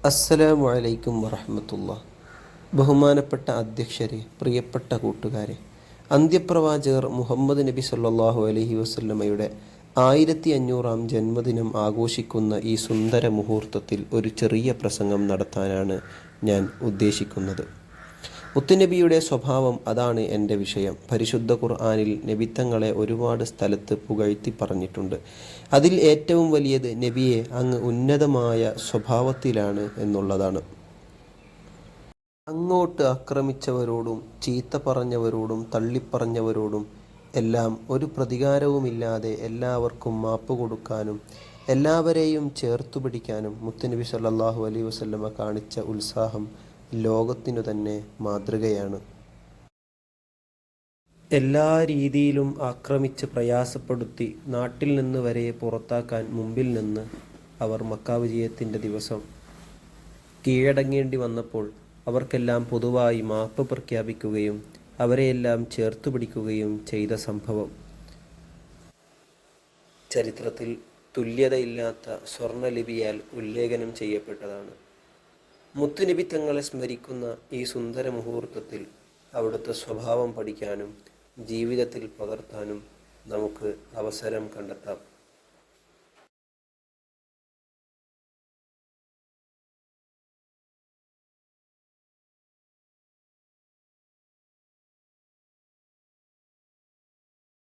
അസ്സലാമു അലൈക്കും വറഹ്മത്തുള്ളാഹി. ബഹുമാനപ്പെട്ട അധ്യക്ഷരെ, പ്രിയപ്പെട്ട കൂട്ടുകാരെ, അന്ത്യപ്രവാചകർ മുഹമ്മദ് നബി സല്ലല്ലാഹു അലൈഹി വസല്ലമയുടെ 1500-ാം ജന്മദിനം ആഘോഷിക്കുന്ന ഈ സുന്ദര മുഹൂർത്തത്തിൽ ഒരു ചെറിയ പ്രസംഗം നടത്താനാണ് ഞാൻ ഉദ്ദേശിക്കുന്നത്. മുത്തുനബിയുടെ സ്വഭാവം, അതാണ് എൻ്റെ വിഷയം. പരിശുദ്ധ ഖുർആനിൽ നബിത്തങ്ങളെ ഒരുപാട് സ്ഥലത്ത് പുകഴ്ത്തി പറഞ്ഞിട്ടുണ്ട്. അതിൽ ഏറ്റവും വലിയത് നബിയെ അങ്ങ് ഉന്നതമായ സ്വഭാവത്തിലാണ് എന്നുള്ളതാണ്. അങ്ങോട്ട് ആക്രമിച്ചവരോടും ചീത്ത പറഞ്ഞവരോടും തള്ളിപ്പറഞ്ഞവരോടും എല്ലാം ഒരു പ്രതികാരവുമില്ലാതെ എല്ലാവർക്കും മാപ്പ് കൊടുക്കാനും എല്ലാവരെയും ചേർത്തു പിടിക്കാനും മുത്തുനബി സല്ലല്ലാഹു അലൈഹി വസല്ലമ കാണിച്ച ഉത്സാഹം ലോകത്തിനു തന്നെ മാതൃകയാണ്. എല്ലാ രീതിയിലും ആക്രമിച്ച് പ്രയാസപ്പെടുത്തി നാട്ടിൽ നിന്ന് വരെ പുറത്താക്കാൻ മുമ്പിൽ നിന്ന് അവർ മക്ക വിജയത്തിൻ്റെ ദിവസം കീഴടങ്ങേണ്ടി വന്നപ്പോൾ അവർക്കെല്ലാം പൊതുവായി മാപ്പ് പ്രഖ്യാപിക്കുകയും അവരെയെല്ലാം ചേർത്തു പിടിക്കുകയും ചെയ്ത സംഭവം ചരിത്രത്തിൽ തുല്യതയില്ലാത്ത സ്വർണ്ണലിപിയാൽ ഉല്ലേഖനം ചെയ്യപ്പെട്ടതാണ്. മുത്തുനബി തങ്ങളെ സ്മരിക്കുന്ന ഈ സുന്ദര മുഹൂർത്തത്തിൽ അവിടുത്തെ സ്വഭാവം പഠിക്കാനും ജീവിതത്തിൽ പകർത്താനും നമുക്ക് അവസരം കണ്ടെത്താം.